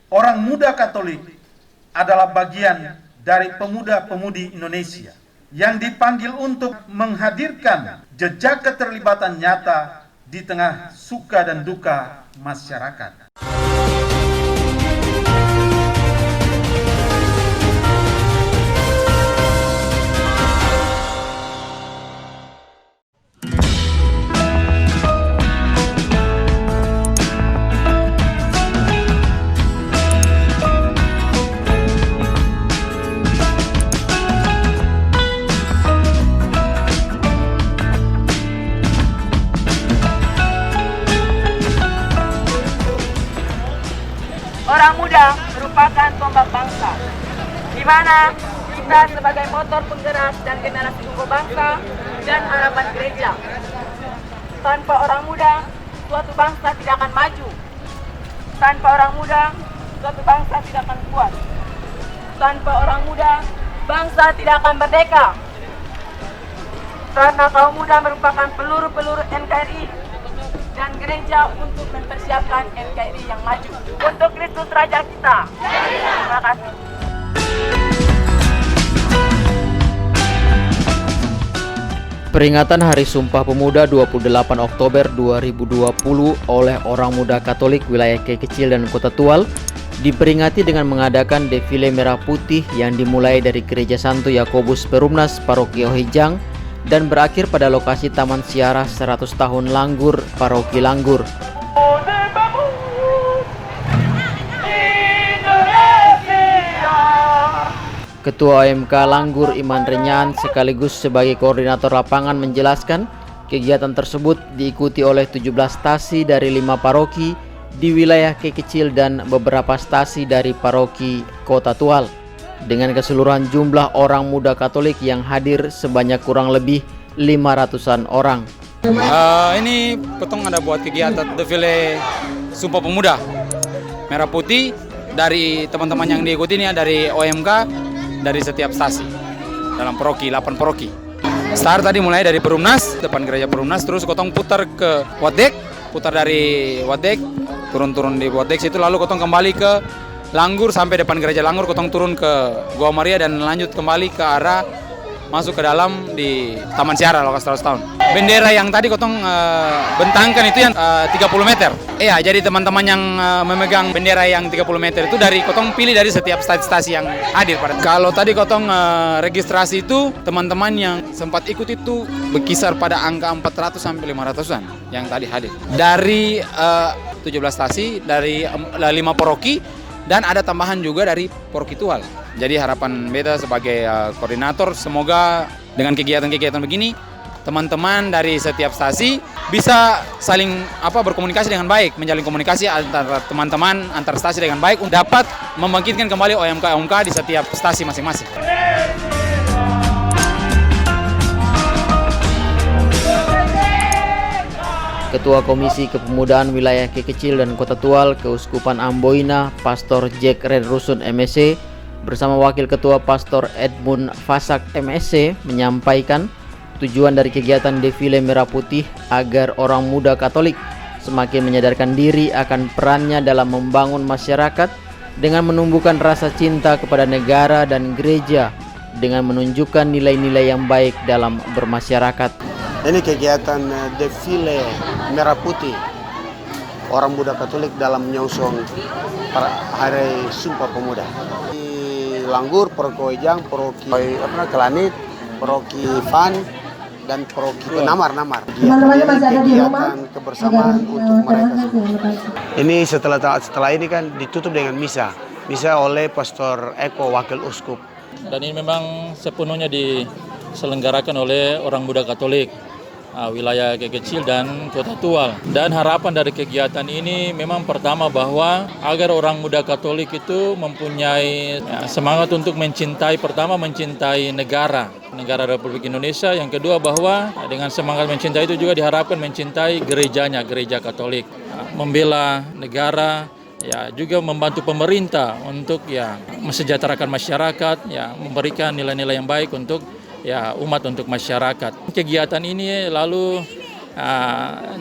Orang muda Katolik adalah bagian dari pemuda-pemudi Indonesia yang dipanggil untuk menghadirkan jejak keterlibatan nyata di tengah suka dan duka masyarakat. Orang muda merupakan tombak bangsa, di mana kita sebagai motor penggerak dan generasi unggul bangsa dan harapan gereja. Tanpa orang muda, suatu bangsa tidak akan maju. Tanpa orang muda, suatu bangsa tidak akan kuat. Tanpa orang muda, bangsa tidak akan merdeka. Karena kaum muda merupakan peluru-peluru NKRI dan gereja untuk mempersiapkan NKRI yang maju. Untuk Kristus Raja kita. Terima kasih. Peringatan Hari Sumpah Pemuda 28 Oktober 2020 oleh orang muda Katolik wilayah Kekecil dan Kota Tual diperingati dengan mengadakan defile merah putih yang dimulai dari Gereja Santo Yakobus Perumnas Paroki Ohijang dan berakhir pada lokasi Taman Siara 100 tahun Langgur Paroki Langgur. Ketua OMK Langgur Iman Renyan sekaligus sebagai koordinator lapangan menjelaskan kegiatan tersebut diikuti oleh 17 stasi dari 5 paroki di wilayah Kekecil dan beberapa stasi dari paroki Kota Tual dengan keseluruhan jumlah orang muda Katolik yang hadir sebanyak kurang lebih 500-an orang. Ini ketong ada buat kegiatan defile Sumpah Pemuda merah putih dari teman-teman yang diikuti ini dari OMK dari setiap stasi dalam paroki, 8 paroki. Start tadi mulai dari Perumnas, depan gereja Perumnas, terus kotong putar ke Wadek, putar dari Wadek, turun-turun di Wadek situ, lalu kotong kembali ke Langgur sampai depan gereja Langgur, kotong turun ke Gua Maria dan lanjut kembali ke arah masuk ke dalam di Taman Siara lokasi 100 tahun. Bendera yang tadi kotong bentangkan itu yang 30 meter. Iya, jadi teman-teman yang memegang bendera yang 30 meter itu dari kotong pilih dari setiap stasi yang hadir. Kalau tadi kotong registrasi itu teman-teman yang sempat ikut itu berkisar pada angka 400 sampai 500-an yang tadi hadir. Dari 17 stasi, dari 5 paroki dan ada tambahan juga dari Paroki Tual. Jadi harapan beta sebagai koordinator, semoga dengan kegiatan-kegiatan begini teman-teman dari setiap stasi bisa saling berkomunikasi dengan baik, menjalin komunikasi antara teman-teman antar stasi dengan baik untuk dapat membangkitkan kembali OMK di setiap stasi masing-masing. Ketua Komisi Kepemudaan Wilayah Kekecil dan Kota Tual Keuskupan Amboina, Pastor Jack Redrusun MSc bersama Wakil Ketua Pastor Edmund Fasak MSc menyampaikan tujuan dari kegiatan defile merah putih agar orang muda Katolik semakin menyadarkan diri akan perannya dalam membangun masyarakat dengan menumbuhkan rasa cinta kepada negara dan gereja dengan menunjukkan nilai-nilai yang baik dalam bermasyarakat. Ini kegiatan defile merah putih orang muda Katolik dalam menyongsong Hari Sumpah Pemuda. Di Langgur, Paroki Ohijang, Paroki Kelanit, Paroki Fan, dan Paroki Namar. Kegiatan kebersamaan untuk mereka semua. Ini setelah ini kan ditutup dengan misa oleh Pastor Eko, Wakil Uskup. Dan ini memang sepenuhnya diselenggarakan oleh orang muda Katolik wilayah Kekecil dan Kota Tual. Dan harapan dari kegiatan ini memang pertama bahwa agar orang muda Katolik itu mempunyai semangat untuk mencintai negara Republik Indonesia. Yang kedua bahwa dengan semangat mencintai itu juga diharapkan mencintai gerejanya, gereja Katolik, membela negara, juga membantu pemerintah untuk mensejahterakan masyarakat, memberikan nilai-nilai yang baik untuk umat, untuk masyarakat. Kegiatan ini lalu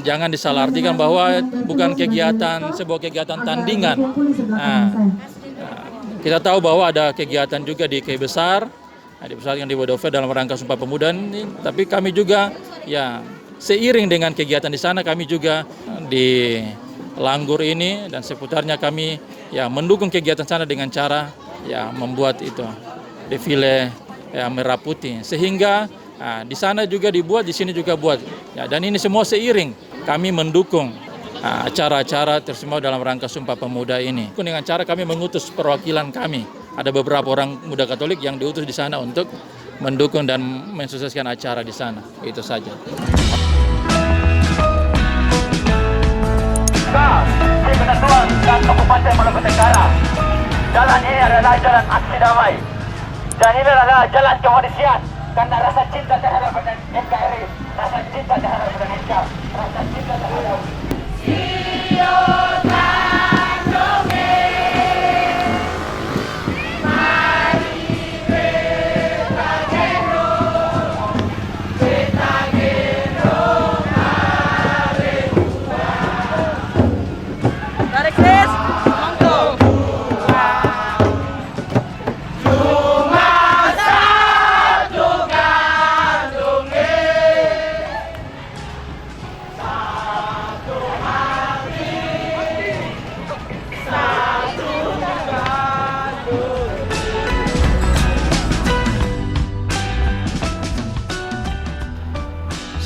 jangan disalahartikan bahwa bukan sebuah kegiatan tandingan. Kita tahu bahwa ada kegiatan juga di KI Besar, dipusatkan di Wodofet dalam rangka Sumpah Pemuda ini. Tapi kami juga ya seiring dengan kegiatan di sana, kami juga di Langgur ini dan seputarnya kami ya mendukung kegiatan sana dengan cara ya membuat itu defile merah putih, sehingga di sana juga dibuat, di sini juga buat ya, dan ini semua seiring kami mendukung acara-acara tersebut dalam rangka Sumpah Pemuda ini. Dengan cara kami mengutus perwakilan kami, ada beberapa orang muda Katolik yang diutus di sana untuk mendukung dan mensukseskan acara di sana. Itu saja. Di Penentuan dan Kabupaten Maluku Tenggara, jalan ini adalah jalan aksi damai, dan ini adalah jalan kemanusiaan. Karena rasa cinta terhadap NKRI, rasa cinta terhadap Indonesia, rasa cinta terhadap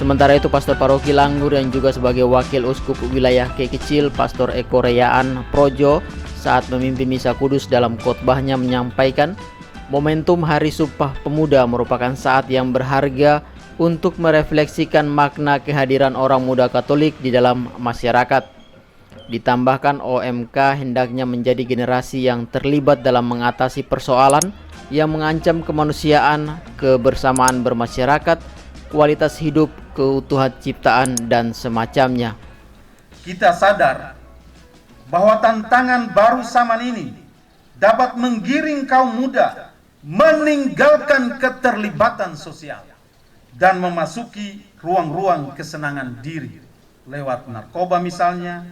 Sementara itu, Pastor Paroki Langgur yang juga sebagai Wakil Uskup Wilayah KI Kecil, Pastor Eko Reyaan Projo, saat memimpin Misa Kudus dalam khotbahnya menyampaikan, momentum Hari Sumpah Pemuda merupakan saat yang berharga untuk merefleksikan makna kehadiran orang muda Katolik di dalam masyarakat. Ditambahkan, OMK hendaknya menjadi generasi yang terlibat dalam mengatasi persoalan yang mengancam kemanusiaan, kebersamaan bermasyarakat, kualitas hidup, keutuhan ciptaan, dan semacamnya. Kita sadar bahwa tantangan baru zaman ini dapat menggiring kaum muda meninggalkan keterlibatan sosial dan memasuki ruang-ruang kesenangan diri lewat narkoba misalnya,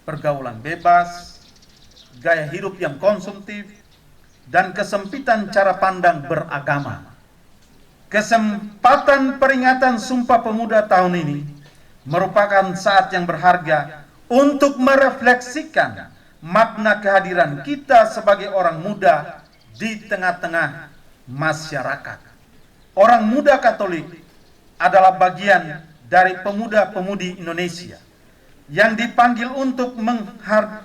pergaulan bebas, gaya hidup yang konsumtif, dan kesempitan cara pandang beragama. Kesempatan peringatan Sumpah Pemuda tahun ini merupakan saat yang berharga untuk merefleksikan makna kehadiran kita sebagai orang muda di tengah-tengah masyarakat. Orang muda Katolik adalah bagian dari pemuda-pemudi Indonesia yang dipanggil untuk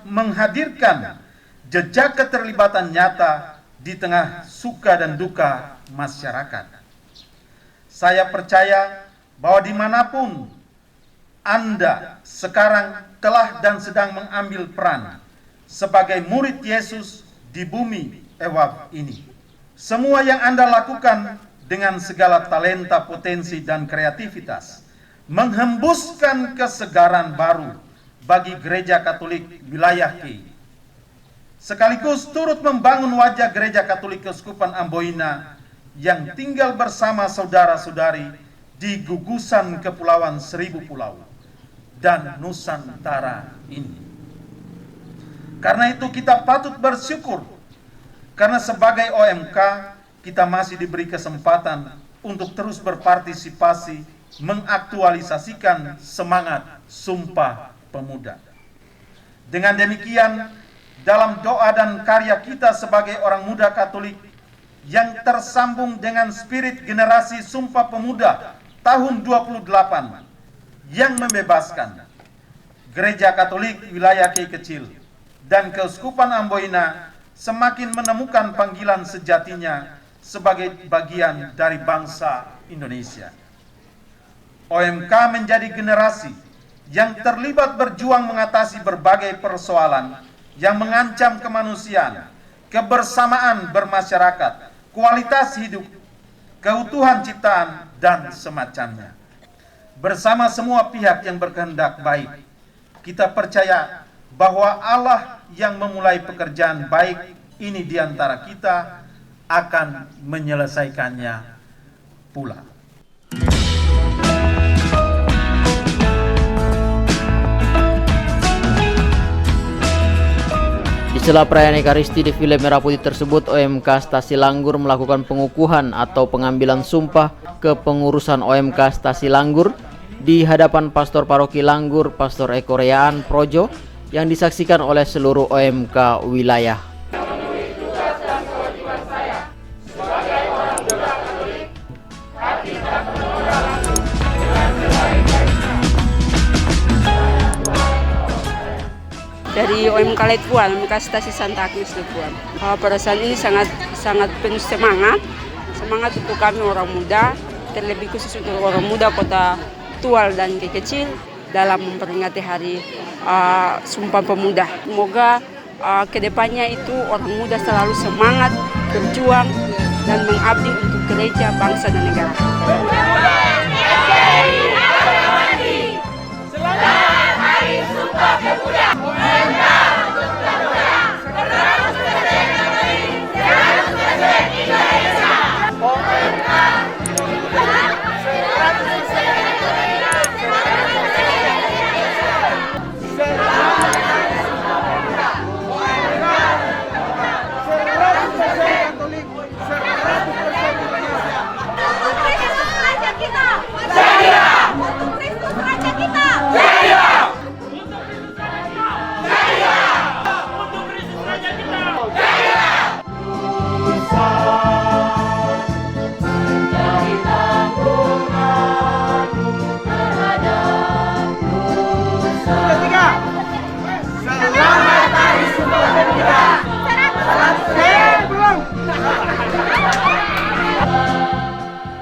menghadirkan jejak keterlibatan nyata di tengah suka dan duka masyarakat. Saya percaya bahwa dimanapun Anda sekarang telah dan sedang mengambil peran sebagai murid Yesus di bumi ewab ini. Semua yang Anda lakukan dengan segala talenta, potensi, dan kreativitas menghembuskan kesegaran baru bagi Gereja Katolik Wilayah KI. Sekaligus turut membangun wajah Gereja Katolik Keuskupan Amboina yang tinggal bersama saudara-saudari di gugusan Kepulauan Seribu Pulau dan Nusantara ini. Karena itu kita patut bersyukur, karena sebagai OMK kita masih diberi kesempatan untuk terus berpartisipasi mengaktualisasikan semangat Sumpah Pemuda. Dengan demikian, dalam doa dan karya kita sebagai orang muda Katolik yang tersambung dengan spirit generasi Sumpah Pemuda tahun 28 yang membebaskan, Gereja Katolik Wilayah KI Kecil dan Keuskupan Amboina semakin menemukan panggilan sejatinya sebagai bagian dari bangsa Indonesia. OMK menjadi generasi yang terlibat berjuang mengatasi berbagai persoalan yang mengancam kemanusiaan, kebersamaan bermasyarakat, kualitas hidup, keutuhan ciptaan, dan semacamnya. Bersama semua pihak yang berkehendak baik, kita percaya bahwa Allah yang memulai pekerjaan baik ini di antara kita akan menyelesaikannya pula. sela perayaan Ekaristi Defile Merah Putih tersebut, OMK Stasi Langgur melakukan pengukuhan atau pengambilan sumpah kepengurusan OMK Stasi Langgur di hadapan Pastor Paroki Langgur, Pastor Eko Reyaan Projo, yang disaksikan oleh seluruh OMK wilayah. Dari OMK Letuan, OMK Stasi Santa Agnes Letuan. Perasaan ini sangat penuh semangat untuk kami orang muda, terlebih khusus untuk orang muda Kota Tual dan Kekecil dalam memperingati hari Sumpah Pemuda. Semoga kedepannya itu orang muda selalu semangat, berjuang, dan mengabdi untuk gereja, bangsa, dan negara. Selamat Hari Sumpah Pemuda.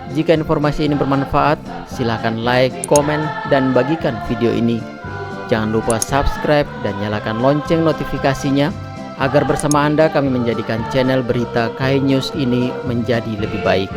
Jika informasi ini bermanfaat, silakan like, komen, dan bagikan video ini. Jangan lupa subscribe dan nyalakan lonceng notifikasinya agar bersama Anda kami menjadikan channel berita KAI News ini menjadi lebih baik.